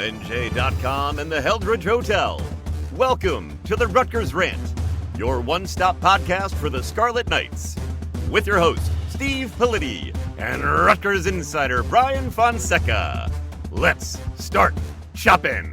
NJ.com and the Heldridge Hotel. Welcome to the Rutgers Rant, your one-stop podcast for the Scarlet Knights. With your host, Steve Politi, and Rutgers insider Brian Fonseca. Let's start shopping.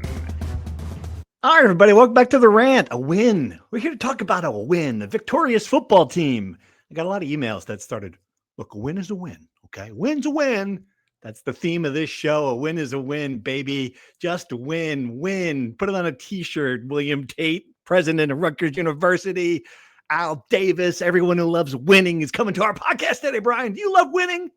All right, everybody, welcome back to the Rant. A win. We're here to talk about a win, a victorious football team. I got a lot of emails that started, look, a win is a win, okay? Win's a win. That's the theme of this show. A win is a win, baby. Just win. Put it on a t-shirt. William Tate, president of Rutgers University. Al Davis, everyone who loves winning is coming to our podcast today. Brian, do you love winning?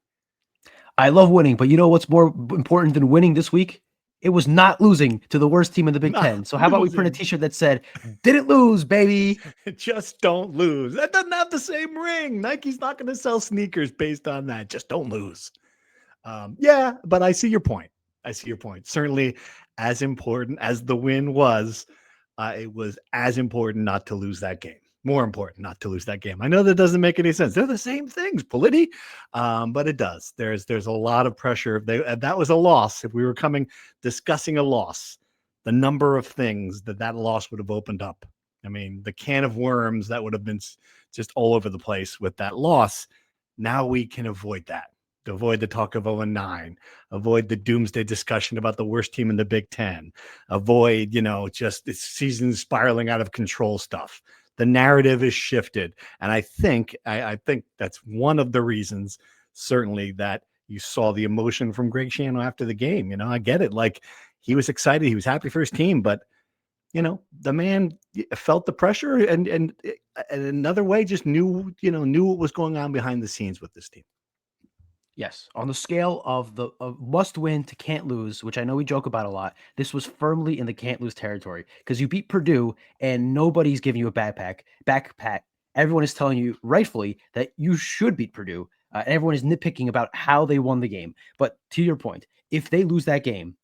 I love winning, but you know what's more important than winning this week? It was not losing to the worst team in the Big Ten. So how about we print a t-shirt that said, didn't lose, baby. Just don't lose. That doesn't have the same ring. Nike's not going to sell sneakers based on that. Just don't lose. Yeah, but I see your point. Certainly as important as the win was, it was as important not to lose that game. More important not to lose that game. I know that doesn't make any sense. They're the same things, Politi, but it does. There's a lot of pressure. That was a loss. If we were discussing a loss, the number of things that loss would have opened up. I mean, the can of worms that would have been just all over the place with that loss. Now we can avoid that. To avoid the talk of 0-9, avoid the doomsday discussion about the worst team in the Big Ten, avoid, just this season spiraling out of control stuff. The narrative is shifted. And I think that's one of the reasons, certainly, that you saw the emotion from Greg Schiano after the game. I get it. Like, he was excited. He was happy for his team, but the man felt the pressure and in another way just knew what was going on behind the scenes with this team. Yes, on the scale of the must win to can't lose, which I know we joke about a lot, this was firmly in the can't lose territory because you beat Purdue and nobody's giving you a backpack. Everyone is telling you rightfully that you should beat Purdue. And everyone is nitpicking about how they won the game. But to your point, if they lose that game,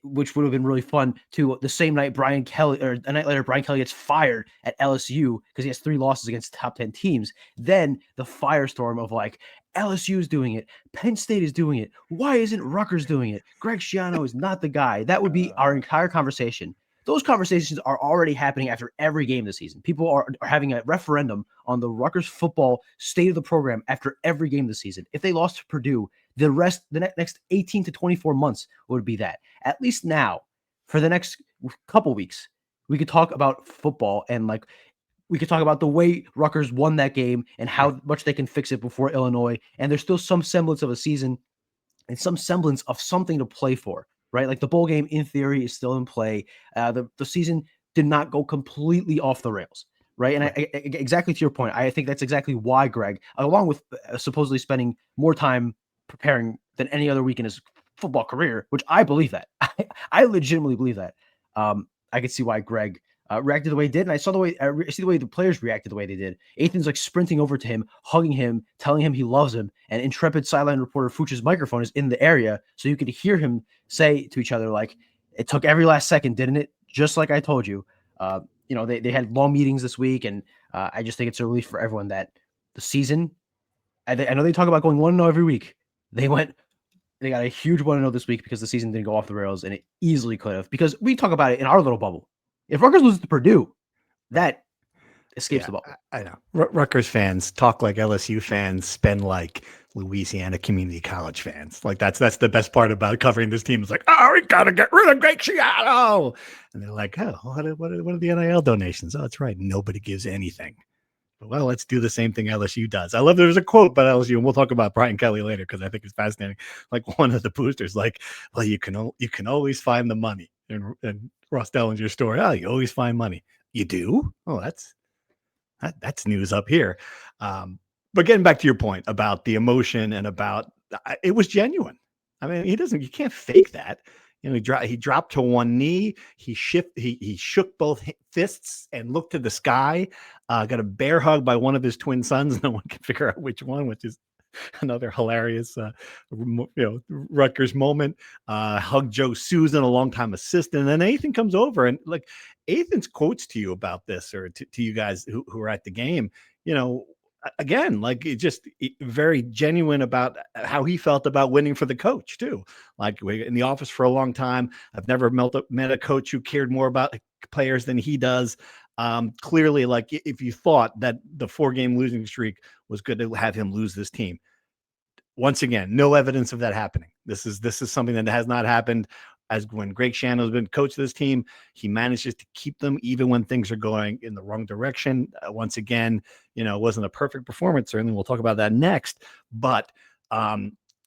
which would have been really fun to the same night a night later, Brian Kelly gets fired at LSU because he has 3 losses against top 10 teams. Then the firestorm of like, LSU is doing it. Penn State is doing it. Why isn't Rutgers doing it? Greg Schiano is not the guy. That would be our entire conversation. Those conversations are already happening after every game this season. People are having a referendum on the Rutgers football state of the program after every game this season. If they lost to Purdue, the next 18 to 24 months would be that. At least now, for the next couple weeks, we could talk about football and we could talk about the way Rutgers won that game and how much they can fix it before Illinois. And there's still some semblance of a season and some semblance of something to play for, right? Like the bowl game in theory is still in play. The season did not go completely off the rails, right? And exactly to your point, I think that's exactly why Greg, along with supposedly spending more time preparing than any other week in his football career, which I believe that. I legitimately believe that. I could see why Greg reacted the way he did, and I see the way the players reacted the way they did. Ethan's like sprinting over to him, hugging him, telling him he loves him, and intrepid sideline reporter Fuchs's microphone is in the area, so you could hear him say to each other, like, it took every last second, didn't it? Just like I told you. They had long meetings this week, and I just think it's a relief for everyone that the season, I know they talk about going 1-0 every week. They got a huge 1-0 this week because the season didn't go off the rails, and it easily could have, because we talk about it in our little bubble. If Rutgers loses to Purdue, that escapes the bubble. I know. Rutgers fans talk like LSU fans spend like Louisiana Community College fans. Like that's the best part about covering this team. It's like, we got to get rid of Greg Schiano. And they're like, what are the NIL donations? Oh, that's right. Nobody gives anything. Well, let's do the same thing LSU does. I love there's a quote about LSU, and we'll talk about Brian Kelly later because I think it's fascinating. Like one of the boosters, like, well, you can always find the money. And Ross Dellinger's story. Oh, you always find money. You do? Oh, that's news up here. But getting back to your point about the emotion and about it was genuine. I mean, you can't fake that. He dropped to one knee. He shook both fists and looked to the sky. Got a bear hug by one of his twin sons. No one can figure out which one, which is another hilarious, Rutgers moment. Hugged Joe Susan, a longtime assistant. And then Ethan comes over and like Ethan's quotes to you about this, or to you guys who are at the game. again, like very genuine about how he felt about winning for the coach too. Like in the office for a long time, I've never met a coach who cared more about players than he does. Clearly, like if you thought that the 4-game losing streak was good to have him lose this team, once again, no evidence of that happening. This is something that has not happened. As when Greg Shannon has been coach of this team, he manages to keep them even when things are going in the wrong direction. Once again, it wasn't a perfect performance. Certainly, we'll talk about that next. But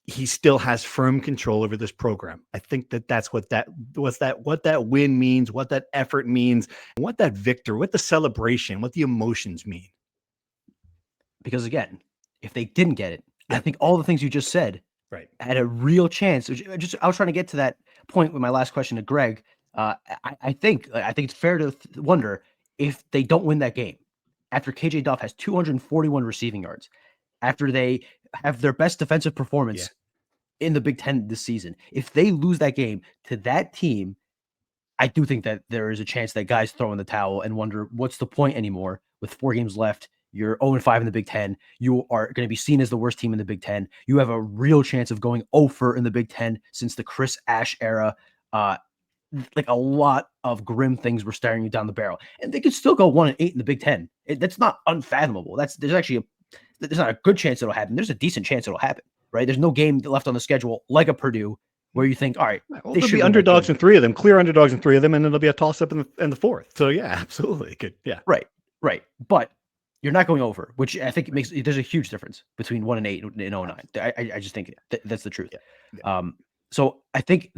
he still has firm control over this program. I think that's what that win means, what that effort means, what that victory, what the celebration, what the emotions mean. Because again, if they didn't get it, I think all the things you just said had a real chance. I was trying to get to that point with my last question to Greg. I think it's fair to wonder if they don't win that game after KJ Duff has 241 receiving yards, after they have their best defensive performance in the Big Ten this season. If they lose that game to that team, I do think that there is a chance that guys throw in the towel and wonder what's the point anymore with 4 games left. You're 0-5 in the Big Ten. You are going to be seen as the worst team in the Big Ten. You have a real chance of going 0-4 in the Big Ten since the Chris Ash era. Like a lot of grim things were staring you down the barrel, and they could still go 1-8 in the Big Ten. That's not unfathomable. There's not a good chance it'll happen. There's a decent chance it'll happen, right? There's no game left on the schedule like a Purdue where you think, all right, well, they should be underdogs in 3 of them, clear underdogs in 3 of them, and it'll be a toss up in the 4th. So yeah, absolutely, good, yeah, right. But you're not going over, which I think there's a huge difference between 1-8 and 0-9. I just think that's the truth. Yeah. So I think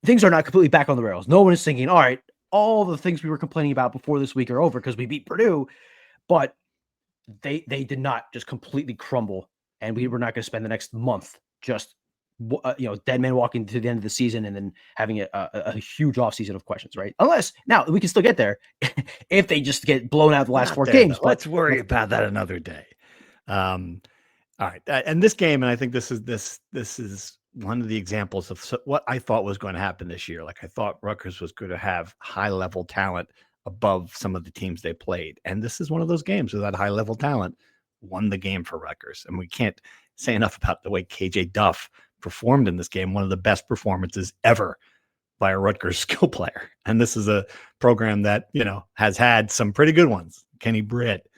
things are not completely back on the rails. No one is thinking, all right, all the things we were complaining about before this week are over because we beat Purdue, but they did not just completely crumble, and we were not going to spend the next month just dead man walking to the end of the season and then having a huge offseason of questions, right? Unless now we can still get there if they just get blown out the last 4 games. But let's worry about that another day. All right, and this game, and I think this is one of the examples of what I thought was going to happen this year. Like I thought Rutgers was going to have high level talent above some of the teams they played, and this is one of those games where that high level talent won the game for Rutgers. And we can't say enough about the way KJ Duff performed in this game, one of the best performances ever by a Rutgers skill player. And this is a program that, has had some pretty good ones. Kenny Britt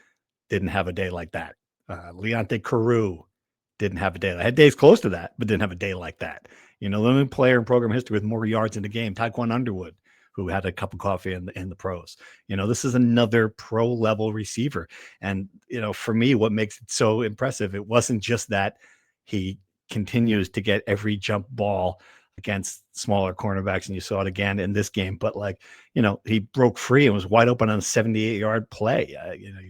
didn't have a day like that. Leonte Carew didn't have a day. I had days close to that, but didn't have a day like that. The only player in program history with more yards in the game, Taekwon Underwood, who had a cup of coffee in the pros. This is another pro level receiver. And, for me, what makes it so impressive, it wasn't just that he continues to get every jump ball against smaller cornerbacks, and you saw it again in this game, but he broke free and was wide open on a 78-yard play.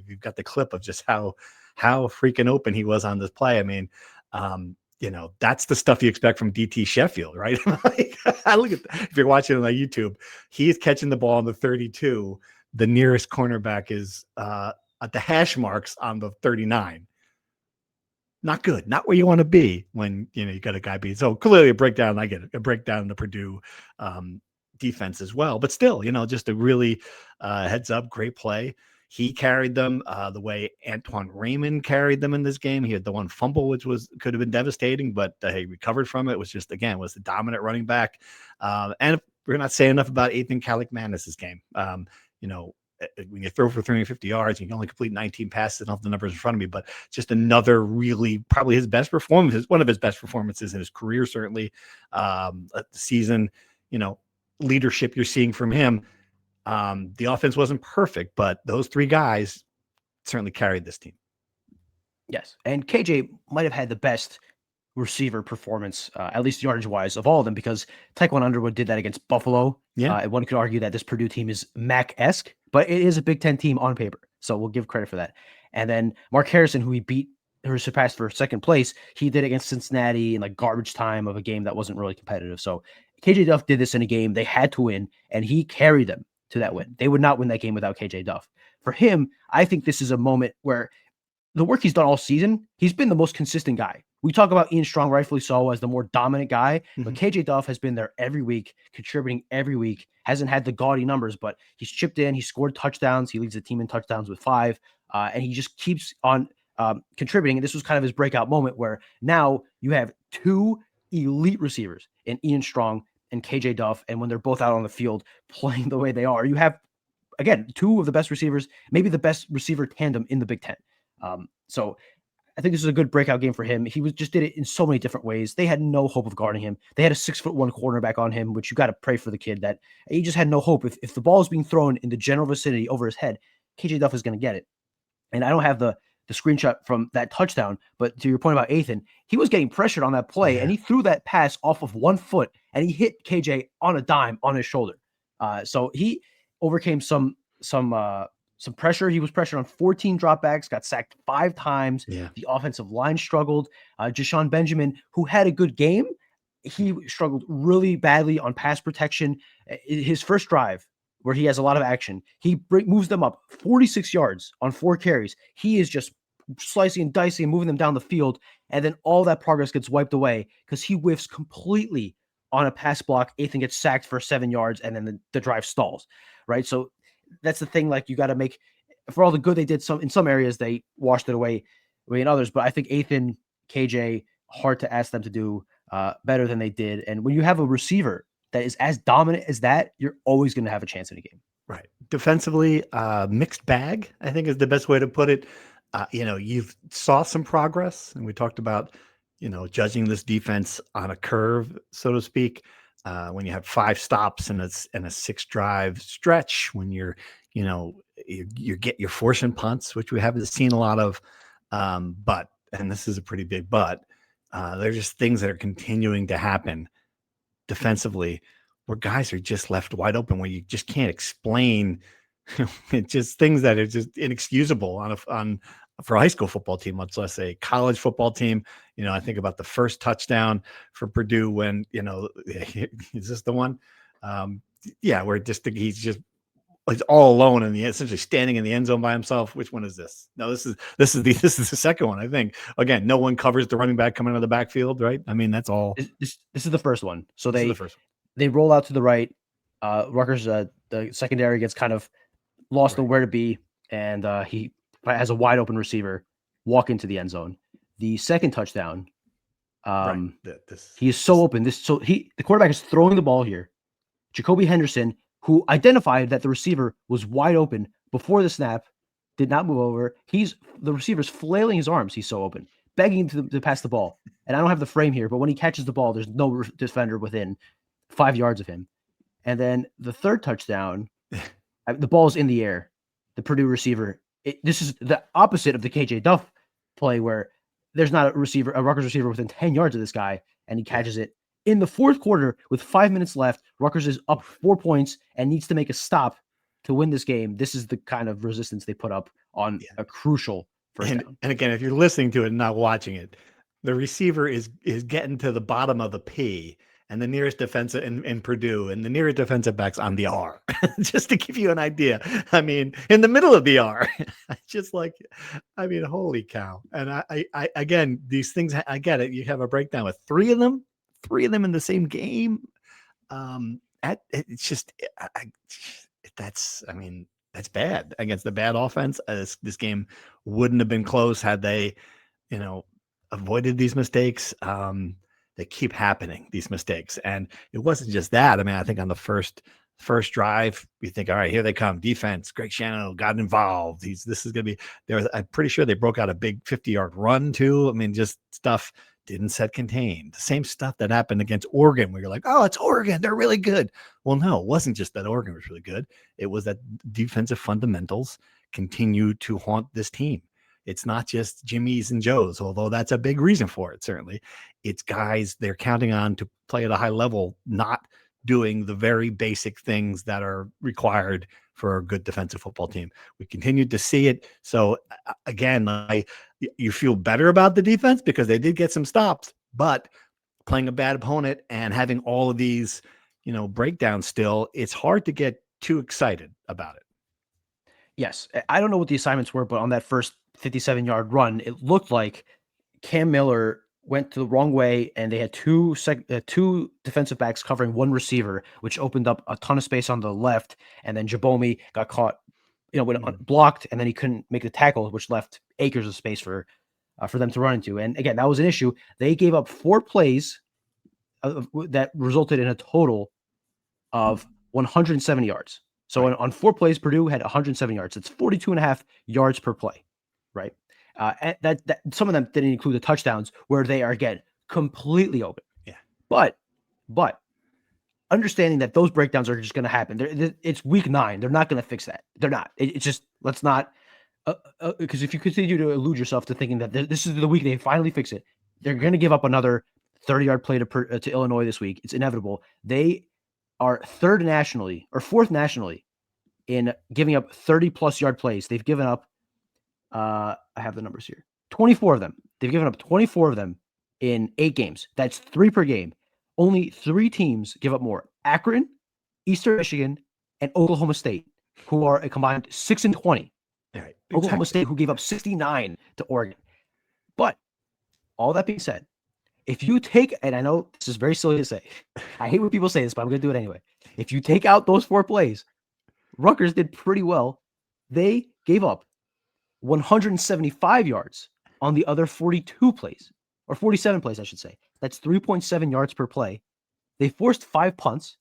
You've got the clip of just how freaking open he was on this play. I mean, that's the stuff you expect from DT Sheffield, right? I look at if you're watching it on YouTube, he's catching the ball on the 32. The nearest cornerback is at the hash marks on the 39. Not good, not where you want to be when you got a guy beat. So clearly a breakdown. I get it, a breakdown in the Purdue defense as well. But still, just a really heads up, great play. He carried them the way Antoine Raymond carried them in this game. He had the one fumble, which could have been devastating, but he recovered from it. Was just was the dominant running back. And we're not saying enough about Ethan Kaliakmanis' game. When you throw for 350 yards, you can only complete 19 passes. I don't have the numbers in front of me, but just another really probably his best performance, one of his best performances in his career, certainly. The season, leadership you're seeing from him. The offense wasn't perfect, but those 3 guys certainly carried this team. Yes, and KJ might have had the best receiver performance, at least yardage wise, of all of them, because Taekwon Underwood did that against Buffalo. Yeah, and one could argue that this Purdue team is Mac-esque, but it is a Big Ten team on paper, so we'll give credit for that. And then Mark Harrison, who surpassed for second place, he did against Cincinnati in like garbage time of a game that wasn't really competitive. So KJ Duff did this in a game they had to win, and he carried them to that win. They would not win that game without KJ Duff. For him, I think this is a moment where the work he's done all season, he's been the most consistent guy. We talk about Ian Strong, rightfully so, as the more dominant guy, but KJ Duff has been there every week, contributing every week. Hasn't had the gaudy numbers, but he's chipped in. He scored touchdowns. He leads the team in touchdowns with 5, and he just keeps on contributing. And this was kind of his breakout moment where now you have 2 elite receivers in Ian Strong and KJ Duff, and when they're both out on the field playing the way they are, you have, again, 2 of the best receivers, maybe the best receiver tandem in the Big Ten. So I think this is a good breakout game for him. He just did it in so many different ways. They had no hope of guarding him. They had a 6'1" cornerback on him, which you got to pray for the kid that he just had no hope. If the ball is being thrown in the general vicinity over his head, KJ Duff is going to get it. And I don't have the screenshot from that touchdown, but to your point about Ethan, he was getting pressured on that play, and he threw that pass off of 1 foot, and he hit KJ on a dime on his shoulder. So he overcame some pressure. He was pressured on 14 dropbacks, got sacked 5 times. Yeah. The offensive line struggled. Jashawn Benjamin, who had a good game, he struggled really badly on pass protection. His first drive, where he has a lot of action, he moves them up 46 yards on 4 carries. He is just slicing and dicing and moving them down the field, and then all that progress gets wiped away because he whiffs completely on a pass block. Ethan gets sacked for 7 yards, and then the drive stalls, right? So that's the thing. Like, you got to make, for all the good they did, in some areas they washed it away in others. But I think Ethan, KJ, hard to ask them to do better than they did. And when you have a receiver that is as dominant as that, you're always going to have a chance in a game. Right. Defensively, mixed bag, I think, is the best way to put it. You've saw some progress, and we talked about, judging this defense on a curve, so to speak. When you have 5 stops and a 6-drive stretch, when you're forcing punts, which we haven't seen a lot of, but, and this is a pretty big but, there's just things that are continuing to happen defensively where guys are just left wide open, where you just can't explain. It's just things that are just inexcusable for a high school football team, much less a college football team. I think about the first touchdown for Purdue when, is this the one? Where he's all alone and essentially standing in the end zone by himself. Which one is this? No, this is the second one, I think. Again, no one covers the running back coming out of the backfield, right? I mean, that's all. This is the first one. So they roll out to the right. Rutgers, the secondary gets kind of lost on where to be, and he has a wide open receiver walk into the end zone. The second touchdown, he is so open. The quarterback is throwing the ball here. Jacoby Henderson, who identified that the receiver was wide open before the snap, did not move over. The receiver's flailing his arms. He's so open, begging to pass the ball. And I don't have the frame here, but when he catches the ball, there's no defender within 5 yards of him. And then the third touchdown, the ball's in the air. The Purdue receiver. This is the opposite of the KJ Duff play, where there's not a Rutgers receiver within 10 yards of this guy, and he catches it in the fourth quarter with 5 minutes left. Rutgers is up 4 points and needs to make a stop to win this game. This is the kind of resistance they put up on a crucial first down. And again, if you're listening to it and not watching it, the receiver is getting to the bottom of the P, and the nearest defensive in Purdue, and the nearest defensive back's on the R, just to give you an idea. I mean, in the middle of the R, holy cow. And I again, these things, I get it. You have a breakdown with 3 of them in the same game. It's just, that's bad against the bad offense. This game wouldn't have been close had they, avoided these mistakes. They keep happening, these mistakes. And it wasn't just that. I mean, I think on the first drive, you think, all right, here they come. Defense, Greg Shannon got involved. This is going to be there. I'm pretty sure they broke out a big 50-yard run too. I mean, just stuff didn't set contained. The same stuff that happened against Oregon, where you're like, oh, it's Oregon. They're really good. Well, no, it wasn't just that Oregon was really good. It was that defensive fundamentals continue to haunt this team. It's not just Jimmy's and Joe's, although that's a big reason for it, certainly. It's guys they're counting on to play at a high level, not doing the very basic things that are required for a good defensive football team. We continued to see it. So, again, you feel better about the defense because they did get some stops, but playing a bad opponent and having all of these, breakdowns still, it's hard to get too excited about it. Yes. I don't know what the assignments were, but on that first 57-yard run, it looked like Cam Miller went the wrong way, and they had two defensive backs covering one receiver, which opened up a ton of space on the left. And then Jabomi got caught, went blocked, and then he couldn't make the tackle, which left acres of space for them to run into. And again, that was an issue. They gave up 4 plays that resulted in a total of 170 yards. So on 4 plays, Purdue had 170 yards. It's 42.5 yards per play, right? And that some of them didn't include the touchdowns where they are, again, completely open. Yeah. But understanding that those breakdowns are just going to happen. It's week 9. They're not going to fix that. They're not. It's just, let's not, because if you continue to elude yourself to thinking that this is the week they finally fix it, they're going to give up another 30-yard play to Illinois this week. It's inevitable. They are 4th nationally in giving up 30-plus yard plays. They've given up, I have the numbers here, 24 of them. They've given up 24 of them in 8 games. That's 3 per game. Only 3 teams give up more: Akron, Eastern Michigan, and Oklahoma State, who are a combined 6-20. Right, exactly. Oklahoma State, who gave up 69 to Oregon. But all that being said, if you take, and I know this is very silly to say, I hate when people say this, but I'm going to do it anyway. If you take out those 4 plays, Rutgers did pretty well. They gave up 175 yards on the other 42 plays, or 47 plays, I should say. That's 3.7 yards per play. They forced 5 punts.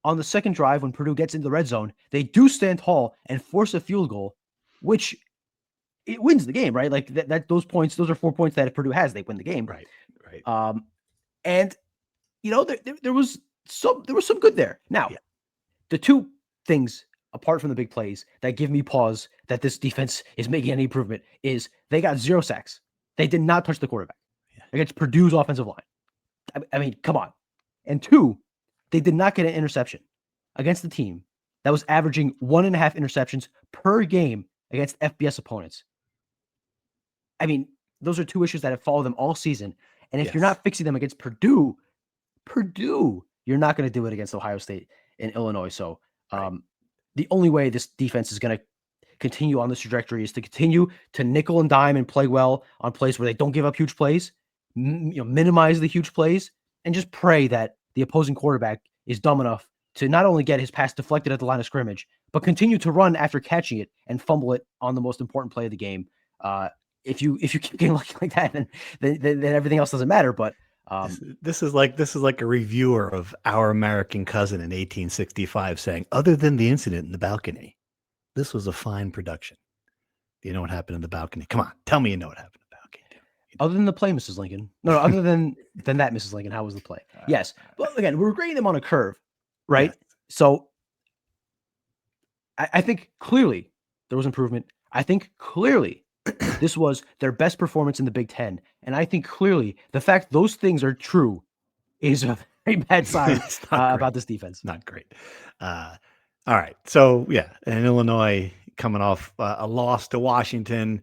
On the second drive, when Purdue gets into the red zone, they do stand tall and force a field goal, which it wins the game, right? Like those points, those are 4 points that if Purdue has, they win the game. Right. And there was some good there. Now, the 2 things apart from the big plays that give me pause that this defense is making any improvement is they got 0 sacks. They did not touch the quarterback against Purdue's offensive line. I mean, come on. And 2, they did not get an interception against the team that was averaging 1.5 interceptions per game against FBS opponents. I mean, those are 2 issues that have followed them all season. And if you're not fixing them against Purdue, you're not going to do it against Ohio State and Illinois. So the only way this defense is going to continue on this trajectory is to continue to nickel and dime and play well on plays where they don't give up huge plays, minimize the huge plays, and just pray that the opposing quarterback is dumb enough to not only get his pass deflected at the line of scrimmage, but continue to run after catching it and fumble it on the most important play of the game. If you keep getting lucky like that, then everything else doesn't matter. But this is like a reviewer of Our American Cousin in 1865 saying, other than the incident in the balcony, this was a fine production. Do you know what happened in the balcony? Come on, tell me you know what happened in the balcony. Other than the play, Mrs. Lincoln. No, other than that, Mrs. Lincoln, how was the play? Yes. But again, we're grading them on a curve, right? Yes. So I think clearly there was improvement. I think clearly this was their best performance in the Big Ten. And I think clearly the fact those things are true is a very bad sign about this defense. Not great. All right. So, and Illinois coming off a loss to Washington,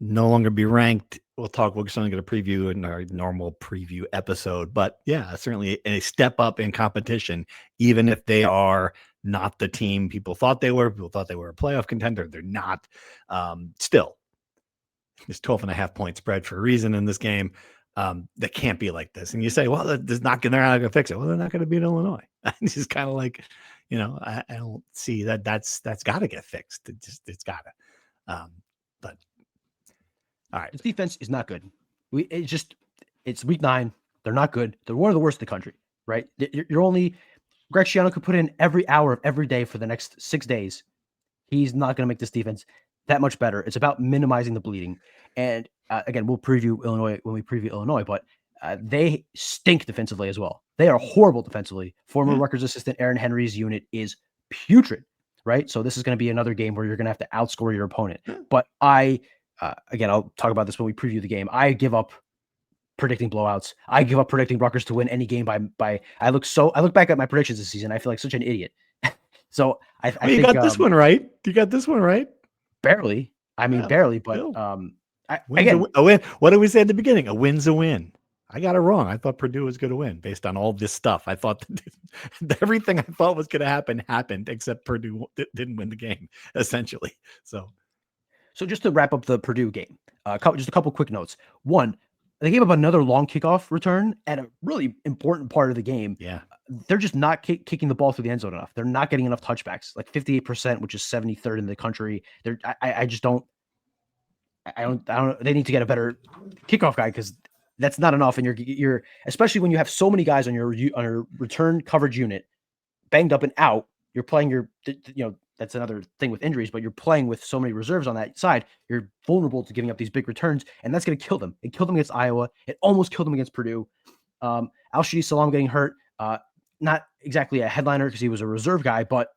no longer be ranked. We're certainly going to preview in our normal preview episode. But, certainly a step up in competition, even if they are not the team people thought they were. People thought they were a playoff contender. They're not. Still. There's 12.5 point spread for a reason in this game. That can't be like this. And you say, well, they're not going to fix it. Well, they're not going to beat Illinois. It's just kind of like, I don't see that. That's got to get fixed. It's got to. But all right, this defense is not good. It's week 9. They're not good. They're one of the worst in the country, right? You're only Greg Schiano could put in every hour of every day for the next 6 days. He's not going to make this defense that much better. It's about minimizing the bleeding. And again, we'll preview Illinois when we preview Illinois, but they stink defensively as well. They are horrible defensively. Former Rutgers assistant Aaron Henry's unit is putrid, right? So this is going to be another game where you're going to have to outscore your opponent. But again, I'll talk about this when we preview the game. I give up predicting blowouts. I give up predicting Rutgers to win any game by I look back at my predictions this season. I feel like such an idiot. So I think you got this one right. You got this one right. Barely. I mean, barely, but a win. What did we say at the beginning? A win's a win. I got it wrong. I thought Purdue was going to win based on all this stuff. I thought everything I thought was going to happen happened, except Purdue didn't win the game, essentially. So just to wrap up the Purdue game, just a couple quick notes. One, they gave up another long kickoff return at a really important part of the game. Yeah. They're just not kicking the ball through the end zone enough. They're not getting enough touchbacks, like 58%, which is 73rd in the country. I don't, they need to get a better kickoff guy because that's not enough. And you're, especially when you have so many guys on your return coverage unit banged up and out, you're playing that's another thing with injuries, but you're playing with so many reserves on that side. You're vulnerable to giving up these big returns, and that's going to kill them. It killed them against Iowa. It almost killed them against Purdue. Al-Shadi Salam getting hurt, not exactly a headliner because he was a reserve guy, but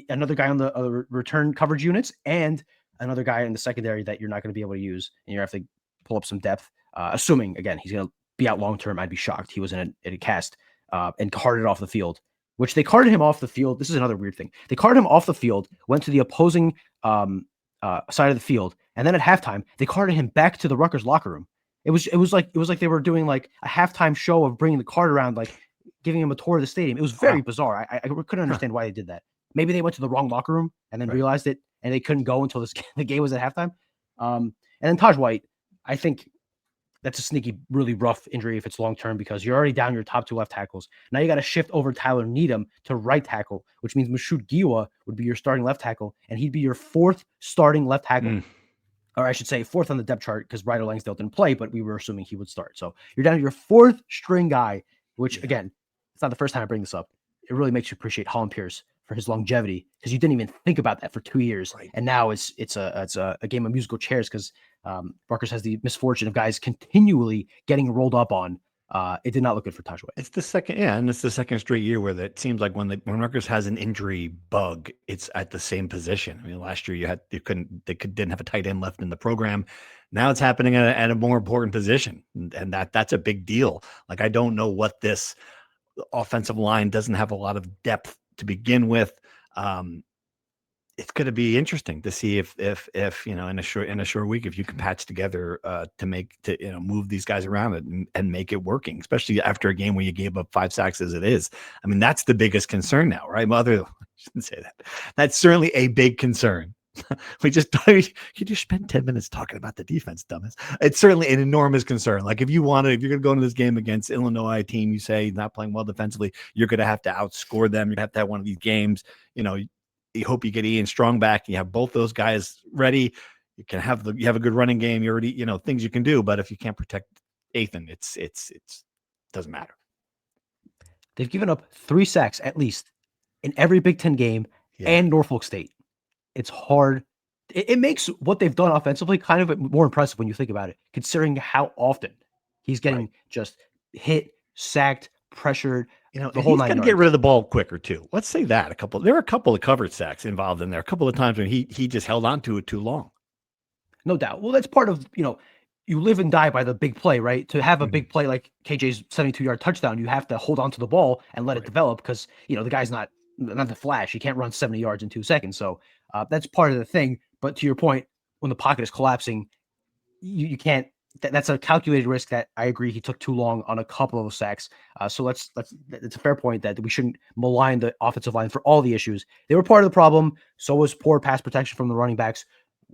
another guy on the return coverage units and another guy in the secondary that you're not going to be able to use, and you have to pull up some depth. Assuming again he's going to be out long term, I'd be shocked. He was in a cast and carted off the field. Which they carted him off the field. This is another weird thing. They carted him off the field, went to the opposing side of the field, and then at halftime they carted him back to the Rutgers locker room. It was like they were doing like a halftime show of bringing the cart around, like giving him a tour of the stadium. It was very bizarre. I couldn't understand why they did that. Maybe they went to the wrong locker room and then realized it, and they couldn't go until the game was at halftime. And then Taj White, I think that's a sneaky, really rough injury if it's long-term because you're already down your top two left tackles. Now you got to shift over Tyler Needham to right tackle, which means Mashoud Giwa would be your starting left tackle, and he'd be your fourth starting left tackle. Or I should say fourth on the depth chart because Ryder Langsdale didn't play, but we were assuming he would start. So you're down to your fourth string guy, which again, it's not the first time I bring this up. It really makes you appreciate Holland Pierce for his longevity because you didn't even think about that for 2 years. Right. And now it's a game of musical chairs because Rutgers has the misfortune of guys continually getting rolled up on. It did not look good for Taj White. It's the second straight year where it seems like when Rutgers has an injury bug, it's at the same position. I mean, last year didn't have a tight end left in the program. Now it's happening at a more important position, and that's a big deal. Like I don't know what this offensive line doesn't have a lot of depth to begin with. It's going to be interesting to see if in a short week if you can patch together to move these guys around and make it working, especially after a game where you gave up 5 sacks as it is. I mean, that's the biggest concern now, right? I shouldn't say that. That's certainly a big concern. You just spend 10 minutes talking about the defense, dumbass. It's certainly an enormous concern. Like if you're going to go into this game against Illinois, a team you say not playing well defensively, you're going to have to outscore them. You have to have one of these games, you hope you get Ian Strong back. You have both those guys ready. You have a good running game. You already, things you can do. But if you can't protect Ethan, it's doesn't matter. They've given up 3 sacks at least in every Big Ten game and Norfolk State. It's hard. It makes what they've done offensively kind of more impressive when you think about it, considering how often he's getting just hit, sacked, pressured. The whole he's got to get rid of the ball quicker too. Let's say that there were a couple of covered sacks involved in there. A couple of times when he just held on to it too long. No doubt. Well, that's part of, you live and die by the big play, right? To have a big play like KJ's 72-yard touchdown, you have to hold on to the ball and let it develop because, the guy's not the Flash. He can't run 70 yards in 2 seconds. So that's part of the thing. But to your point, when the pocket is collapsing, you can't. That's a calculated risk that I agree he took too long on a couple of sacks. So it's a fair point that we shouldn't malign the offensive line for all the issues. They were part of the problem. So was poor pass protection from the running backs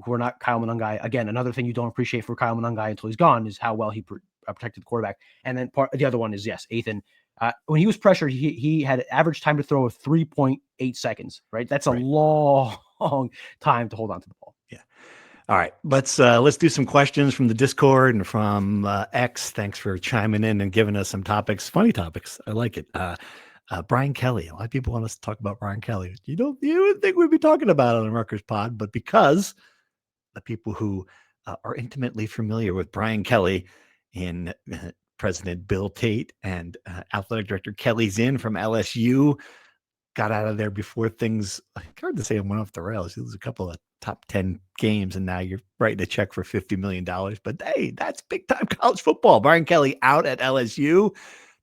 who are not Kyle Monangai. Again, another thing you don't appreciate for Kyle Monangai until he's gone is how well he protected the quarterback. And then the other one is, Ethan. When he was pressured, he had average time to throw of 3.8 seconds, right? That's a long time to hold on to the ball. Yeah. All right, let's do some questions from the Discord and from X. Thanks for chiming in and giving us some topics, funny topics. I like it. Brian Kelly. A lot of people want us to talk about Brian Kelly. You would think we'd be talking about it on the Rutgers Pod, but because the people who are intimately familiar with Brian Kelly in President Bill Tate and Athletic Director Kelly Zinn from LSU got out of there before things, hard to say, went off the rails. It was a couple of top 10 games, and now you're writing a check for $50 million. But hey, that's big time college football. Brian Kelly out at LSU.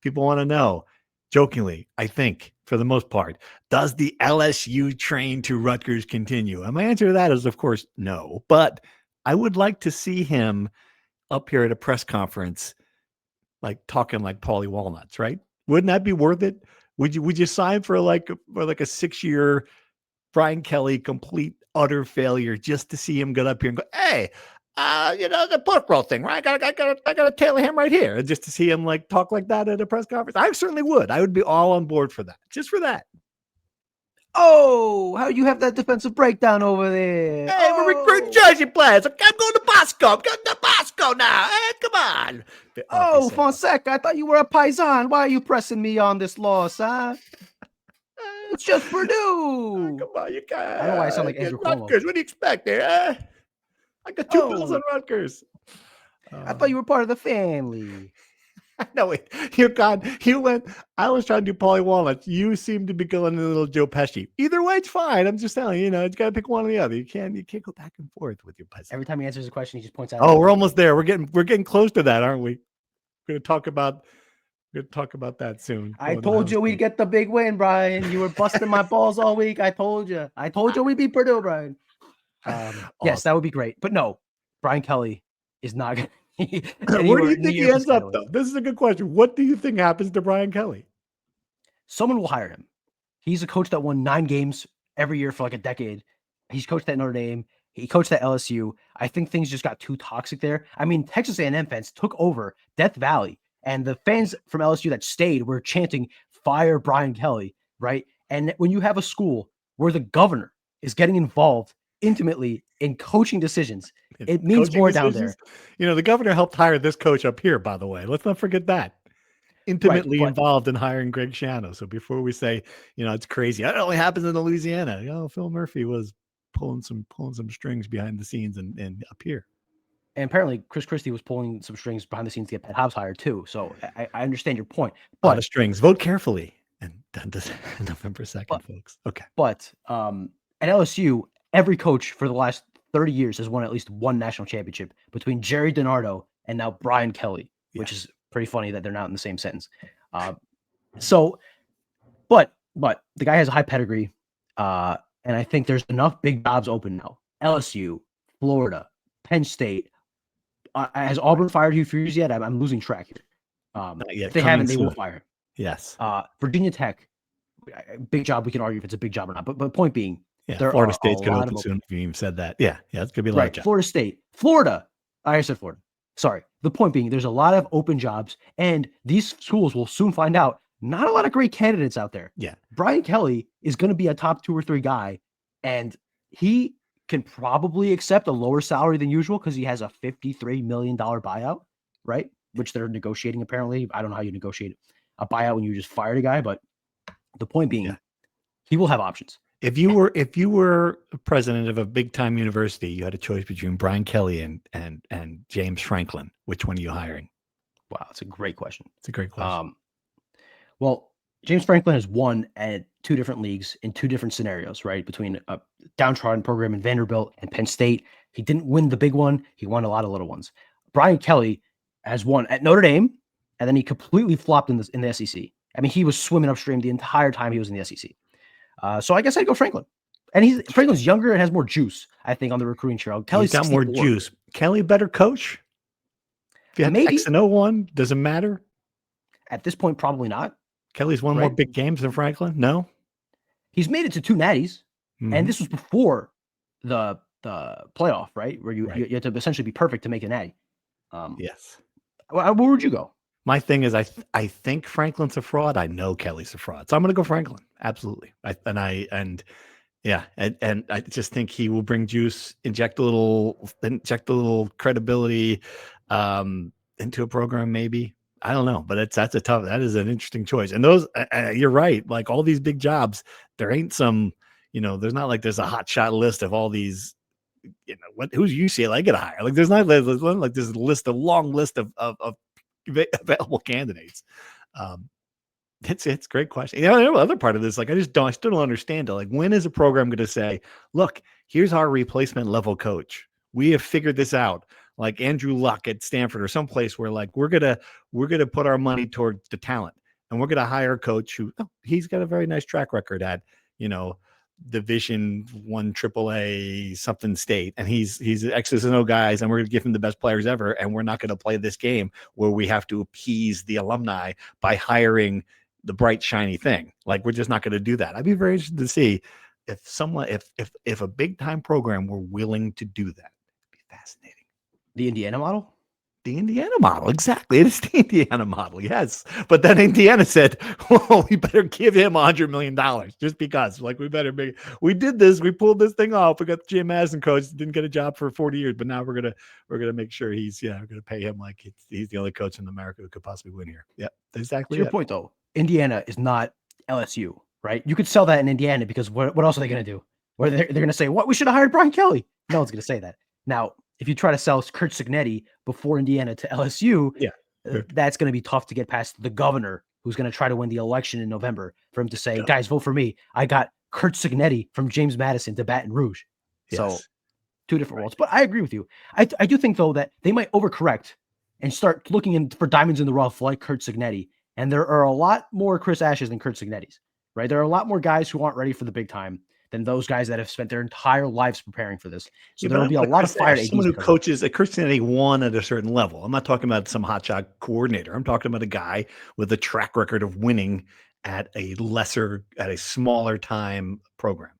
People want to know, jokingly, I think, for the most part, does the LSU train to Rutgers continue? And my answer to that is, of course, no. But I would like to see him up here at a press conference like talking like Paulie Walnuts, right? Wouldn't that be worth it? Would you sign for like a 6-year Brian Kelly complete utter failure just to see him get up here and go, hey, the pork roll thing, right? I got a tail of him right here, and just to see him like talk like that at a press conference? I certainly would. I would be all on board for that, just for that. Oh, how you have that defensive breakdown over there? Hey, we're recruiting Jersey players. Okay, I'm going to Bosco. I'm going to Bosco now. Hey, come on. Oh, Fonseca, I thought you were a Paisan. Why are you pressing me on this loss, huh? It's just Purdue. Come on, you guys. I don't know why I sound like Andrew Cuomo. Rutgers, what do you expect there? I got 2 bills on Rutgers. I thought you were part of the family. No, wait. You went. I was trying to do Paulie Walnuts. You seem to be going a little Joe Pesci. Either way, it's fine. I'm just telling you, you got to pick one or the other. You can't go back and forth with your Pesci. Every time he answers a question, he just points out. Oh, we're almost there. We're getting close to that, aren't we? We're going to talk about that soon. I told you we'd get the big win, Brian. You were busting my balls all week. I told you we'd beat Purdue, Brian. Yes, that would be great. But no, Brian Kelly is not going to. Where do you think he ends up, though? This is a good question. What do you think happens to Brian Kelly? Someone will hire him. He's a coach that won 9 games every year for like a decade. He's coached at Notre Dame. He coached at LSU. I think things just got too toxic there. I mean, Texas A&M fans took over Death Valley, and the fans from LSU that stayed were chanting, "Fire Brian Kelly," right? And when you have a school where the governor is getting involved intimately in coaching decisions, it means more down there. The governor helped hire this coach up here, by the way. Let's not forget that. Intimately involved in hiring Greg Schiano. So before we say, it's crazy, it only happens in Louisiana. Phil Murphy was pulling some strings behind the scenes and up here. And apparently Chris Christie was pulling some strings behind the scenes to get Pat Hobbs hired too. So I understand your point. But, a lot of strings. Vote carefully. And November 2nd, folks. Okay. But at LSU, every coach for the last 30 years has won at least one national championship between Jerry DiNardo and now Brian Kelly, which is pretty funny that they're not in the same sentence. But the guy has a high pedigree. And I think there's enough big jobs open now. LSU, Florida, Penn State. Has Auburn fired Hugh Freeze yet? I'm losing track here. If they haven't, they will fire him. Yes. Virginia Tech, big job. We can argue if it's a big job or not. But point being, Florida State's going to open soon. If you even said that, it's going to be a lot of jobs. Florida State, Florida. I said Florida. Sorry. The point being, there's a lot of open jobs, and these schools will soon find out. Not a lot of great candidates out there. Yeah. Brian Kelly is going to be a top 2 or 3 guy, and he can probably accept a lower salary than usual because he has a $53 million buyout, right? Which they're negotiating apparently. I don't know how you negotiate a buyout when you just fired a guy, but the point being, he will have options. If you were president of a big time university, you had a choice between Brian Kelly and James Franklin. Which one are you hiring? Wow, it's a great question. It's a great question. Well, James Franklin has won at 2 different leagues in 2 different scenarios, right? Between a downtrodden program in Vanderbilt and Penn State. He didn't win the big one. He won a lot of little ones. Brian Kelly has won at Notre Dame, and then he completely flopped in the SEC. I mean, he was swimming upstream the entire time he was in the SEC. So I guess I'd go Franklin. And Franklin's younger and has more juice, I think, on the recruiting trail. Kelly's got 64. more juice. Kelly, better coach? If you had Maybe. X and O one, does it matter? At this point, probably not. Kelly's won more big games than Franklin? No? He's made it to 2 natties, and this was before the playoff, right? Where you had to essentially be perfect to make a natty. Yes. Where would you go? My thing is, I think Franklin's a fraud. I know Kelly's a fraud, so I'm going to go Franklin. Absolutely. I just think he will bring juice, inject a little credibility into a program. Maybe, I don't know, but that is an interesting choice. And those, you're right. Like all these big jobs, there ain't some, there's not like there's a hot shot list of all these. Who's UCLA going to hire? Like there's not like this list, a long list of available candidates. It's a great question. The other part of this, like I still don't understand it. Like when is a program going to say, look, here's our replacement level coach. We have figured this out. Like Andrew Luck at Stanford or someplace where like we're gonna put our money towards the talent, and we're gonna hire a coach who he's got a very nice track record at Division I AAA something state, and he's X's and O guys, and we're going to give him the best players ever, and we're not going to play this game where we have to appease the alumni by hiring the bright shiny thing. Like, we're just not going to do that. I'd be very interested to see if someone, if a big time program were willing to do that. It'd be fascinating. The Indiana model. The Indiana model, exactly. It is the Indiana model, yes. But then Indiana said, "Well, we better give him $100 million just because. Like, we did this, we pulled this thing off. We got the Jim Madison coach, didn't get a job for 40 years, but now we're gonna make sure we're gonna pay him like he's the only coach in America who could possibly win here." Yeah, exactly. To your point, though, Indiana is not LSU, right? You could sell that in Indiana because what else are they gonna do? Where they're gonna say, "What? We should have hired Brian Kelly." No one's gonna say that. Now, if you try to sell Kurt Cignetti before Indiana to LSU, that's going to be tough to get past the governor, who's going to try to win the election in November, for him to say, "Guys, vote for me. I got Kurt Cignetti from James Madison to Baton Rouge." Yes. So two different worlds. But I agree with you. I do think, though, that they might overcorrect and start looking for diamonds in the rough like Kurt Cignetti. And there are a lot more Chris Ashes than Kurt Cignettis, right? There are a lot more guys who aren't ready for the big time than those guys that have spent their entire lives preparing for this. So there will be a lot of fired ADs. Someone who coaches at Cincinnati won at a certain level. I'm not talking about some hotshot coordinator. I'm talking about a guy with a track record of winning at a smaller time program.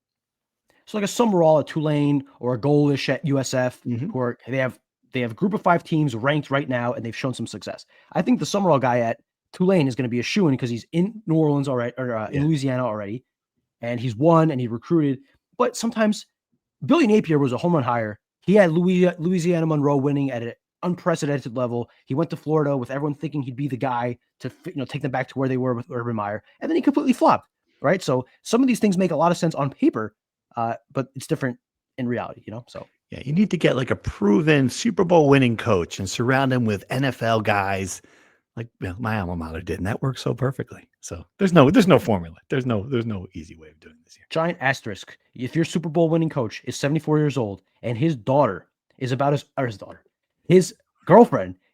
So like a Summerall at Tulane or a Golish at USF, who they have a group of 5 teams ranked right now, and they've shown some success. I think the Summerall guy at Tulane is going to be a shoo-in because he's in New Orleans already, or in Louisiana already. And he's won and he recruited. But sometimes Billy Napier was a home run hire. He had Louisiana Monroe winning at an unprecedented level. He went to Florida with everyone thinking he'd be the guy to take them back to where they were with Urban Meyer. And then he completely flopped, right? So some of these things make a lot of sense on paper, but it's different in reality, So yeah, you need to get like a proven Super Bowl winning coach and surround him with NFL guys like my alma mater did, and that works so perfectly. So there's no formula. There's no easy way of doing this here. Giant asterisk. If your Super Bowl winning coach is 74 years old and his girlfriend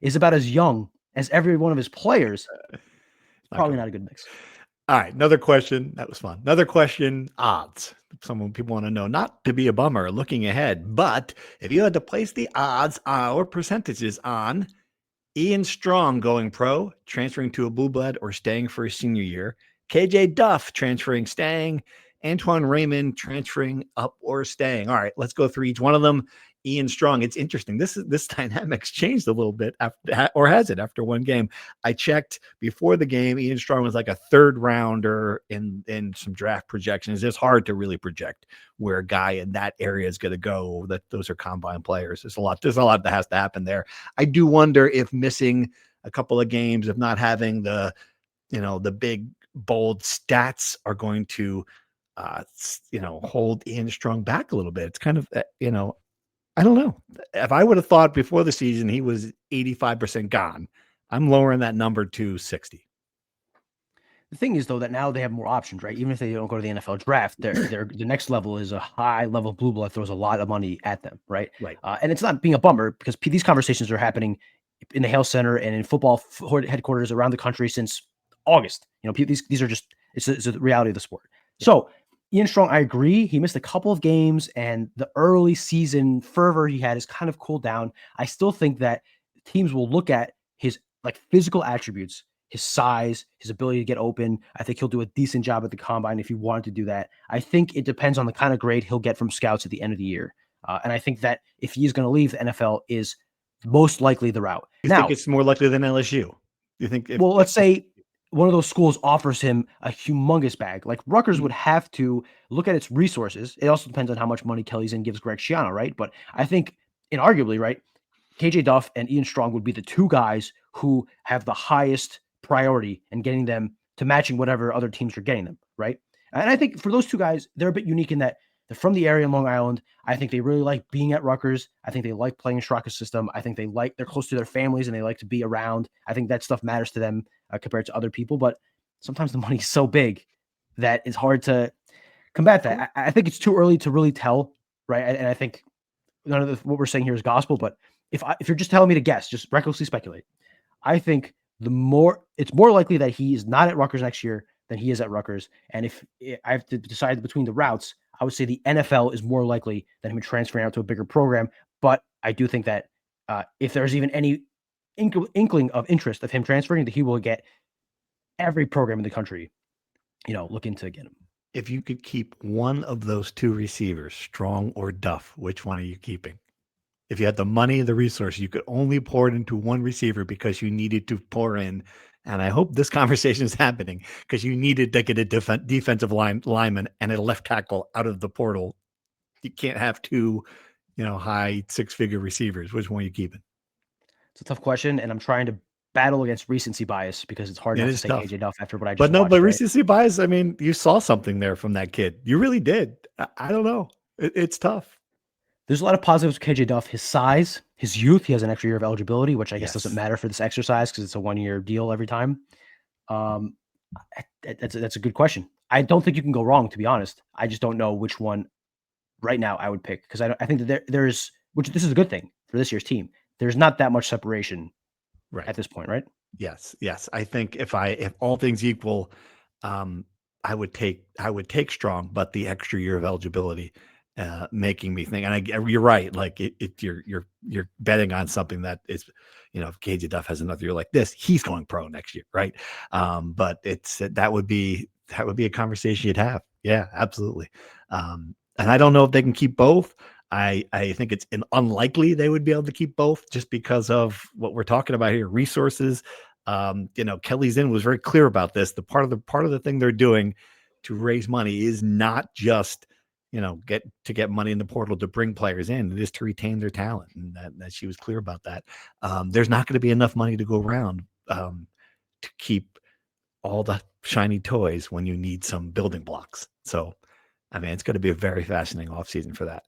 is about as young as every one of his players, probably not a good mix. All right, another question. That was fun. Another question. Odds. People want to know, not to be a bummer looking ahead, but if you had to place the odds or percentages on Ian Strong going pro, transferring to a blue blood, or staying for his senior year, KJ Duff transferring, staying, Antoine Raymond transferring up or staying. All right, let's go through each one of them. Ian Strong, it's interesting. This dynamic's changed a little bit or has it after one game? I checked before the game. Ian Strong was like a 3rd rounder in some draft projections. It's hard to really project where a guy in that area is going to go. That those are combine players. There's a lot that has to happen there. I do wonder if missing a couple of games, of not having the big bold stats, are going to hold Ian Strong back a little bit. It's kind of I don't know. If I would have thought before the season he was 85% gone, I'm lowering that number to 60. The thing is, though, that now they have more options, right? Even if they don't go to the NFL draft, the next level is a high level blue blood, throws a lot of money at them, right? Right. And it's not being a bummer because these conversations are happening in the Hale Center and in football headquarters around the country since August. These are just it's a reality of the sport. Yeah. So Ian Strong, I agree. He missed a couple of games, and the early season fervor he had has kind of cooled down. I still think that teams will look at his physical attributes, his size, his ability to get open. I think he'll do a decent job at the combine if he wanted to do that. I think it depends on the kind of grade he'll get from scouts at the end of the year. And I think that if he's going to leave, the NFL is most likely the route. You think it's more likely than LSU? You think? Let's say one of those schools offers him a humongous bag. Like Rutgers would have to look at its resources. It also depends on how much money Kelly's in gives Greg Schiano, right? But I think inarguably, right, KJ Duff and Ian Strong would be the 2 guys who have the highest priority in getting them to matching whatever other teams are getting them, right? And I think for those 2 guys, they're a bit unique in that they're from the area in Long Island. I think they really like being at Rutgers. I think they like playing in Straka's system. I think they're close to their families and they like to be around. I think that stuff matters to them compared to other people. But sometimes the money's so big that it's hard to combat that. I think it's too early to really tell, right? And I think none of what we're saying here is gospel. But if you're just telling me to guess, just recklessly speculate, I think it's more likely that he is not at Rutgers next year than he is at Rutgers. And if I have to decide between the routes, I would say the NFL is more likely than him transferring out to a bigger program. But I do think that if there's even any inkling of interest of him transferring, that he will get every program in the country, looking to get him. If you could keep one of those two receivers, Strong or Duff, which one are you keeping? If you had the money, the resource, you could only pour it into one receiver because you needed to pour in. And I hope this conversation is happening because you needed to get a defensive lineman and a left tackle out of the portal. You can't have two, high six-figure receivers. Which one are you keeping? It's a tough question, and I'm trying to battle against recency bias because it's hard not to say KJ Duff after what I just watched. But recency bias, I mean, you saw something there from that kid. You really did. I don't know. It's tough. There's a lot of positives with KJ Duff. His size, his youth, he has an extra year of eligibility, which I guess doesn't matter for this exercise because it's a 1-year deal every time. That's a good question. I don't think you can go wrong, to be honest. I just don't know which one right now I would pick because I think that there's, which this is a good thing for this year's team. There's not that much separation at this point, right? Yes. I think if all things equal, I would take Strong, but the extra year of eligibility making me think, and you're right. Like you're betting on something that is, if KJ Duff has another year like this, he's going pro next year, right? But that would be a conversation you'd have. Yeah, absolutely. And I don't know if they can keep both. I think it's unlikely they would be able to keep both just because of what we're talking about here, resources. Kelly Zinn was very clear about this. The part of the thing they're doing to raise money is not just get money in the portal to bring players in. It is to retain their talent, and that she was clear about that. There's not going to be enough money to go around to keep all the shiny toys when you need some building blocks. So, I mean, it's going to be a very fascinating offseason for that.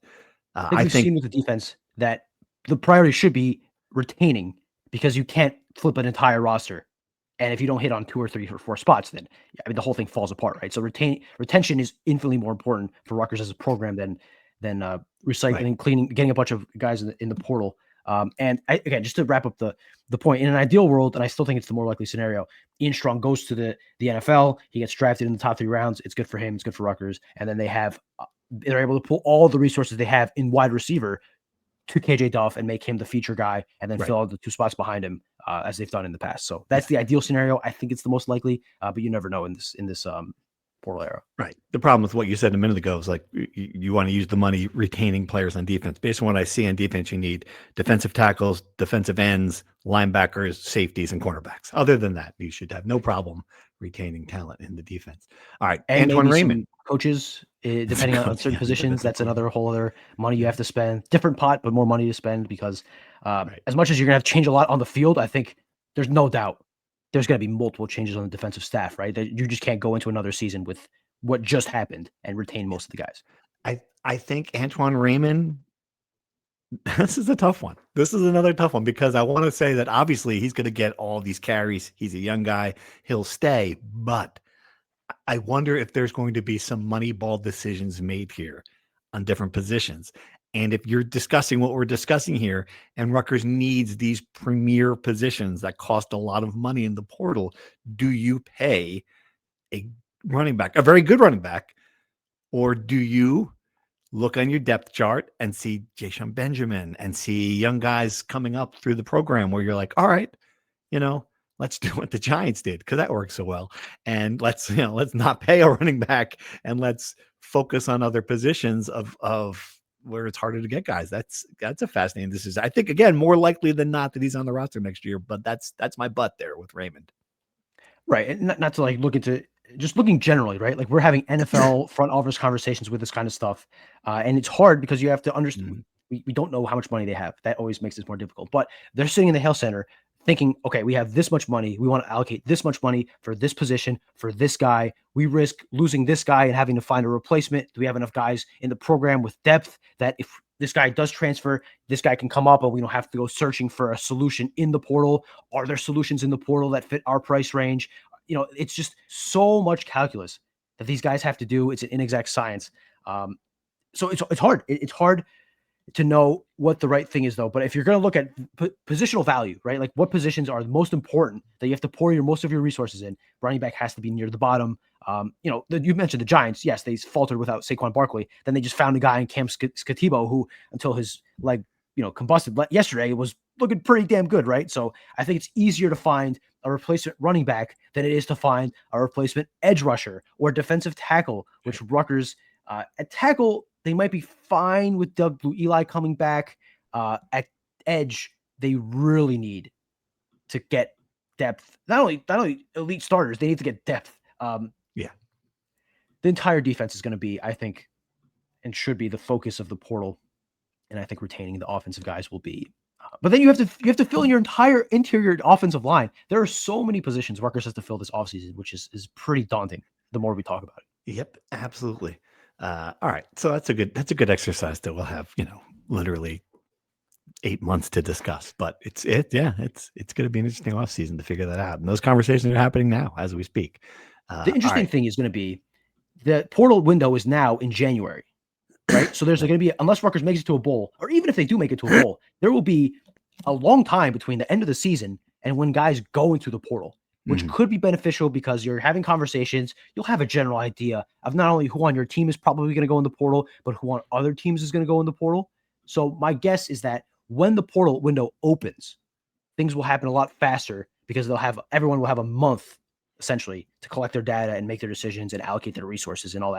I think we've seen with the defense that the priority should be retaining because you can't flip an entire roster. And if you don't hit on 2 or 3 or 4 spots, then the whole thing falls apart, right? So retention is infinitely more important for Rutgers as a program than recycling, cleaning, getting a bunch of guys in the portal. And again, just to wrap up the point, in an ideal world, and I still think it's the more likely scenario, Ian Strong goes to the NFL. He gets drafted in the top 3 rounds. It's good for him. It's good for Rutgers. And then they're able to pull all the resources they have in wide receiver to KJ Duff and make him the feature guy and then fill out the 2 spots behind him as they've done in the past. So that's the ideal scenario. I think it's the most likely, but you never know in this portal era. Right. The problem with what you said a minute ago is like you want to use the money retaining players on defense. Based on what I see on defense, you need defensive tackles, defensive ends, linebackers, safeties, and cornerbacks. Other than that, you should have no problem retaining talent in the defense. All right. And Antoine Raymond. Coaches, depending on certain positions, that's another whole other money you have to spend. Different pot, but more money to spend because as much as you're going to have to change a lot on the field, I think there's no doubt there's going to be multiple changes on the defensive staff, right? That you just can't go into another season with what just happened and retain most of the guys. I think Antoine Raymond, this is a tough one. This is another tough one because I want to say that obviously he's going to get all these carries. He's a young guy. He'll stay, but I wonder if there's going to be some money ball decisions made here on different positions. And if you're discussing what we're discussing here and Rutgers needs these premier positions that cost a lot of money in the portal, do you pay a running back, a very good running back, or do you look on your depth chart and see Jayshon Benjamin and see young guys coming up through the program where you're like, all right, let's do what the Giants did because that works so well. And let's not pay a running back and let's focus on other positions of where it's harder to get guys. That's a fascinating decision. I think again, more likely than not that he's on the roster next year, but that's my butt there with Raymond. Right. And not to like look into just looking generally, right? Like we're having NFL front office conversations with this kind of stuff. And it's hard because you have to understand, we don't know how much money they have. That always makes this more difficult, but they're sitting in the Hale Center thinking, okay, we have this much money. We want to allocate this much money for this position, for this guy. We risk losing this guy and having to find a replacement. Do we have enough guys in the program with depth that if this guy does transfer, this guy can come up and we don't have to go searching for a solution in the portal? Are there solutions in the portal that fit our price range? It's just so much calculus that these guys have to do. It's an inexact science. So it's hard. It's hard to know what the right thing is though. But if you're going to look at positional value, right? Like what positions are the most important that you have to pour most of your resources in, running back has to be near the bottom. You mentioned the Giants. Yes, they faltered without Saquon Barkley. Then they just found a guy in Cam Skatibo who, until his leg, combusted yesterday, was looking pretty damn good, right? So I think it's easier to find a replacement running back than it is to find a replacement edge rusher or defensive tackle, which Rutgers at tackle, they might be fine with Doug Blue Eli coming back. At edge, they really need to get depth. Not only elite starters, they need to get depth. Yeah. The entire defense is going to be, I think, and should be the focus of the portal. And I think retaining the offensive guys will be. But then you have to fill in your entire interior offensive line. There are so many positions Rutgers has to fill this offseason, which is pretty daunting the more we talk about it. Yep, absolutely. All right. So that's a good exercise that we'll have, literally 8 months to discuss, but it's going to be an interesting offseason to figure that out. And those conversations are happening now as we speak. The interesting thing is going to be the portal window is now in January, right? So there's going to be, unless Rutgers makes it to a bowl, or even if they do make it to a bowl, there will be a long time between the end of the season and when guys go into the portal, which could be beneficial because you're having conversations. You'll have a general idea of not only who on your team is probably going to go in the portal, but who on other teams is going to go in the portal. So my guess is that when the portal window opens, things will happen a lot faster because everyone will have a month essentially to collect their data and make their decisions and allocate their resources and all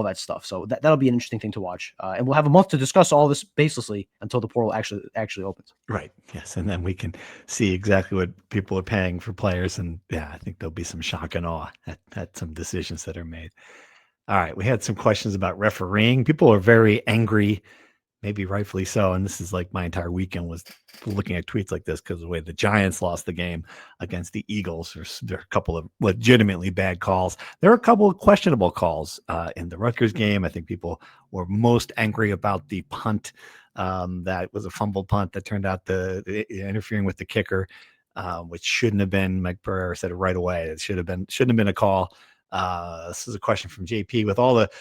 that stuff. So that'll be an interesting thing to watch. And we'll have a month to discuss all this baselessly until the portal actually opens. Right. Yes. And then we can see exactly what people are paying for players. And yeah, I think there'll be some shock and awe at some decisions that are made. All right. We had some questions about refereeing. People are very angry, maybe rightfully so. And this is like my entire weekend was looking at tweets like this because of the way the Giants lost the game against the Eagles. There are a couple of legitimately bad calls. There are a couple of questionable calls in the Rutgers game. I think people were most angry about the punt that was a fumbled punt that turned out interfering with the kicker, which shouldn't have been. Mike Pereira said it right away. It shouldn't have been a call. This is a question from JP. With all the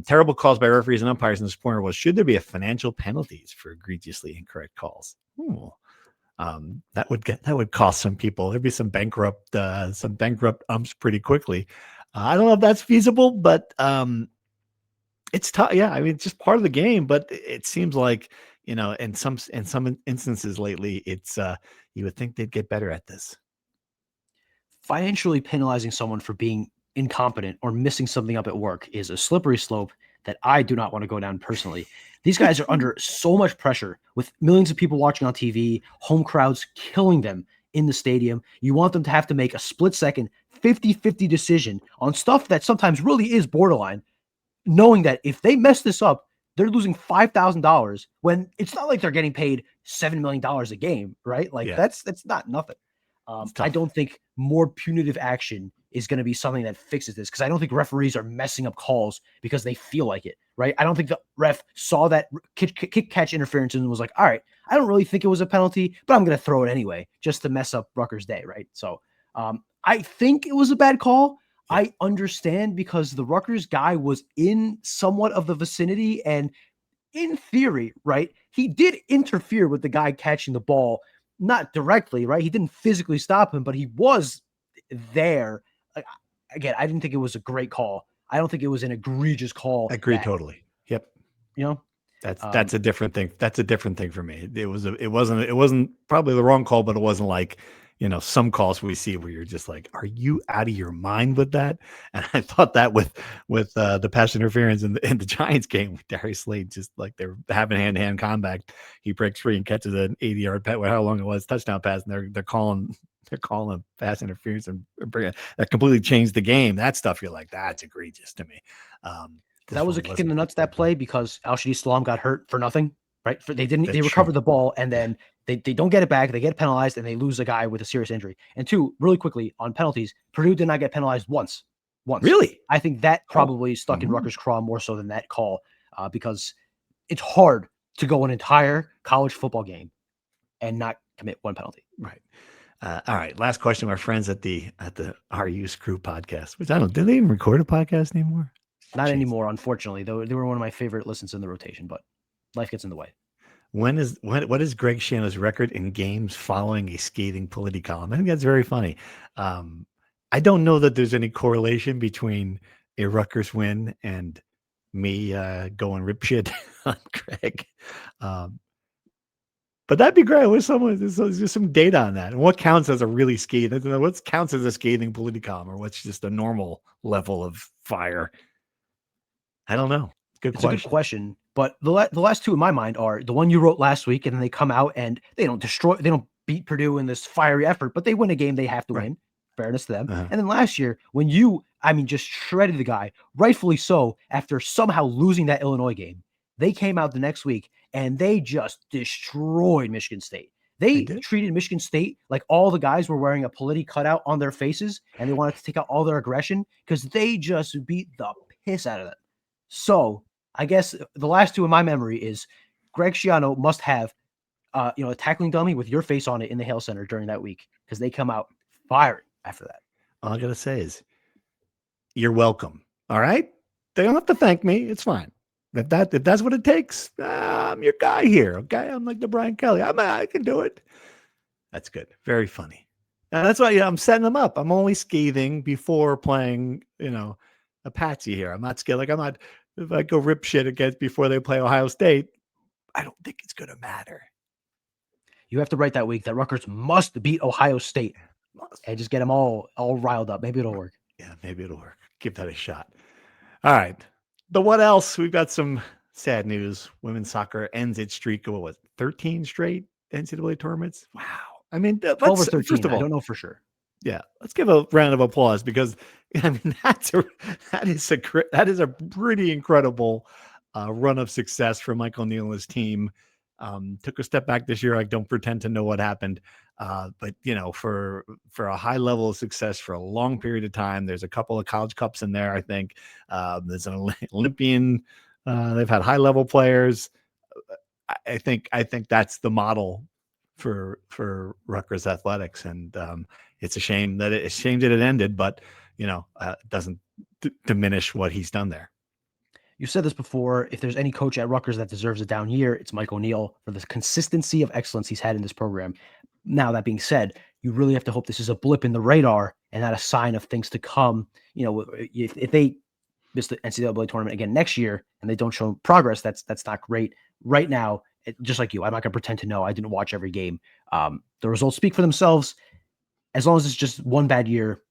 terrible calls by referees and umpires in this point, should there be a financial penalties for egregiously incorrect calls? That would cost some people. There'd be some bankrupt umps pretty quickly. I don't know if that's feasible, but it's tough. Yeah, I mean, it's just part of the game. But it seems like in some instances lately, it's you would think they'd get better at this. Financially penalizing someone for being incompetent or missing something up at work is a slippery slope that I do not want to go down personally. These guys are under so much pressure with millions of people watching on TV, home crowds killing them in the stadium. You want them to have to make a split-second 50-50 decision on stuff that sometimes really is borderline, knowing that if they mess this up, they're losing $5,000 when it's not like they're getting paid $7 million a game, right? That's not nothing. I don't think more punitive action is going to be something that fixes this because I don't think referees are messing up calls because they feel like it, right? I don't think the ref saw that kick catch interference and was like, all right, I don't really think it was a penalty, but I'm going to throw it anyway just to mess up Rutgers' day, right? So I think it was a bad call. I understand because the Rutgers guy was in somewhat of the vicinity and in theory, right, he did interfere with the guy catching the ball, not directly, right? He didn't physically stop him, but he was there. Again, I didn't think it was a great call. I don't think it was an egregious call. Agree totally. Yep. That's a different thing. That's a different thing for me. It wasn't probably the wrong call, but it wasn't like, some calls we see where you're just like, are you out of your mind with that? And I thought that with the pass interference in the Giants game, Darius Slade, just like they're having hand-to-hand combat. He breaks free and catches an 80-yard pass, how long it was, touchdown pass, and they're calling pass interference and that completely changed the game. That stuff, you're like, that's egregious to me. That was a kick in the nuts, that play, because Al-Shadi Salam got hurt for nothing, right? They recovered the ball and then they don't get it back. They get penalized and they lose a guy with a serious injury. And two, really quickly on penalties, Purdue did not get penalized once. Really? I think that probably stuck in Rutgers' craw more so than that call because it's hard to go an entire college football game and not commit one penalty. Right. All right. Last question. Our friends at the RU Screw podcast, which I don't, do they even record a podcast anymore? Not anymore, unfortunately. Though they were one of my favorite listens in the rotation, but life gets in the way. What is Greg Schiano's record in games following a scathing Polity column? I think that's very funny. I don't know that there's any correlation between a Rutgers win and me going rip shit on Greg. But that'd be great. With someone, there's just some data on that. And what counts as a really scathing? What counts as a scathing politicom, or what's just a normal level of fire? I don't know. It's a good question. But the last two in my mind are the one you wrote last week, and then they come out and they don't beat Purdue in this fiery effort, but they win a game they have to win. Fairness to them. And then last year, when you, just shredded the guy, rightfully so, after somehow losing that Illinois game, they came out the next week and they just destroyed Michigan State. They treated Michigan State like all the guys were wearing a Politi cutout on their faces, and they wanted to take out all their aggression because they just beat the piss out of them. So I guess the last two in my memory is Greg Schiano must have, a tackling dummy with your face on it in the Hale Center during that week, because they come out firing after that. All I got to say is you're welcome. All right. They don't have to thank me. It's fine. If that's what it takes, I'm your guy here. Okay. I'm like the Brian Kelly. I can do it. That's good. Very funny. And that's why I'm setting them up. I'm only scathing before playing, a patsy here. I'm not scared. If I go rip shit against before they play Ohio State, I don't think it's going to matter. You have to write that week that Rutgers must beat Ohio State and just get them all riled up. Maybe it'll work. Yeah, maybe it'll work. Give that a shot. All right. But what else? We've got some sad news. Women's soccer ends its streak of 13 straight NCAA tournaments. Wow. 12 or 13. First of all, I don't know for sure. Yeah, let's give a round of applause, because that is a pretty incredible run of success for Michael Neal and his team. Took a step back this year. I don't pretend to know what happened, but for a high level of success for a long period of time. There's a couple of college cups in there. I think there's an Olympian. They've had high level players. I think that's the model for Rutgers athletics, and it's a shame that it ended, but it doesn't diminish what he's done there. You said this before. If there's any coach at Rutgers that deserves a down year, it's Mike O'Neill, for the consistency of excellence he's had in this program. Now, that being said, you really have to hope this is a blip in the radar and not a sign of things to come. If they miss the NCAA tournament again next year and they don't show progress, that's not great. Right now, just like you, I'm not going to pretend to know. I didn't watch every game. The results speak for themselves. As long as it's just one bad year,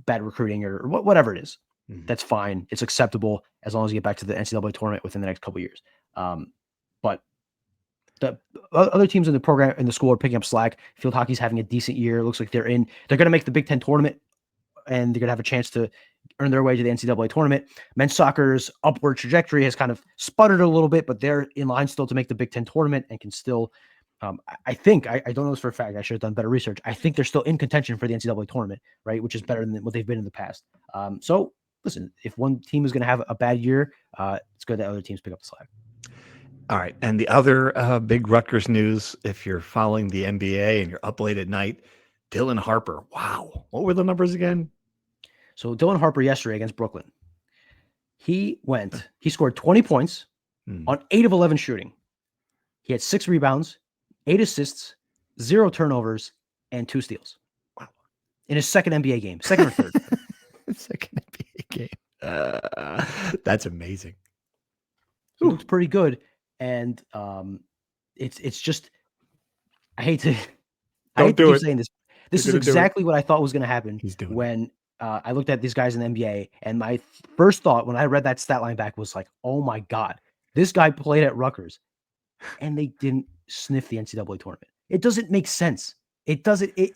bad recruiting or whatever it is, that's fine. It's acceptable as long as you get back to the NCAA tournament within the next couple of years. But the other teams in the program, in the school, are picking up slack. Field hockey's having a decent year. It looks like they're going to make the Big Ten tournament, and they're going to have a chance to earn their way to the NCAA tournament. Men's soccer's upward trajectory has kind of sputtered a little bit, but they're in line still to make the Big Ten tournament and can still, I think, I don't know this for a fact. I should have done better research. I think they're still in contention for the NCAA tournament, right? Which is better than what they've been in the past. So listen, if one team is going to have a bad year, it's good that other teams pick up the slack. All right. And the other big Rutgers news, if you're following the NBA and you're up late at night, Dylan Harper. Wow. What were the numbers again? So Dylan Harper yesterday against Brooklyn, he scored 20 points on 8 of 11 shooting. He had 6 rebounds, 8 assists, 0 turnovers, and 2 steals. Wow. In his second NBA game, second or third. Second NBA game. That's amazing. He looks pretty good. And it's just, I hate to keep saying this. This is exactly what I thought was going to happen when I looked at these guys in the NBA. And my first thought when I read that stat line back was like, oh my God, this guy played at Rutgers and they didn't sniff the NCAA tournament. It doesn't make sense. It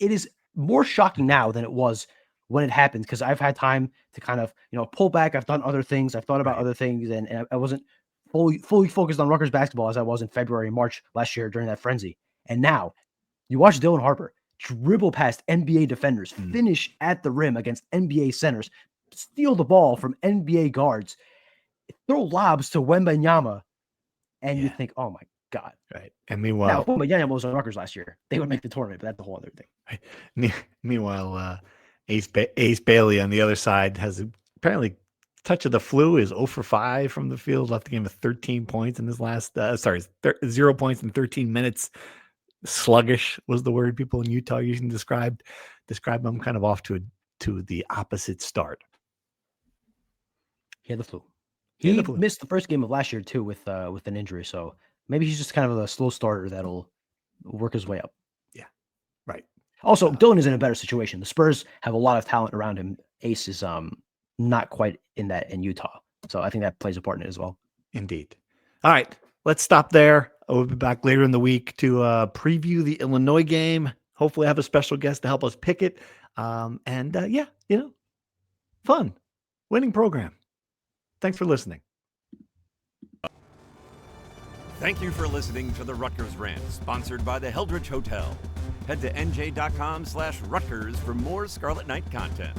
is more shocking now than it was when it happened, because I've had time to kind of, pull back. I've done other things. I've thought about other things, and I wasn't fully focused on Rutgers basketball as I was in February and March last year during that frenzy. And now you watch Dylan Harper dribble past NBA defenders, finish at the rim against NBA centers, steal the ball from NBA guards, throw lobs to Wembanyama, and you think, oh my God. Right. And meanwhile, now, Wembanyama was on Rutgers last year. They would make the tournament, but that's a whole other thing. Right. Meanwhile, Ace Bailey on the other side has apparently touch of the flu, is 0 for 5 from the field, left the game with 13 points in his last, 0 points in 13 minutes. Sluggish was the word people in Utah using to describe him, kind of off to to the opposite start. He had the flu. He had He the flu. missed the first game of last year too with an injury. So maybe he's just kind of a slow starter that'll work his way up. Yeah, right. Also, Dylan is in a better situation. The Spurs have a lot of talent around him. Ace is not quite in that in Utah. So I think that plays a part in it as well. Indeed. All right, let's stop there. We'll be back later in the week to preview the Illinois game. Hopefully have a special guest to help us pick it. Yeah, fun, winning program. Thanks for listening. Thank you for listening to the Rutgers Rant, sponsored by the Heldridge Hotel. Head to nj.com/Rutgers for more Scarlet Knight content.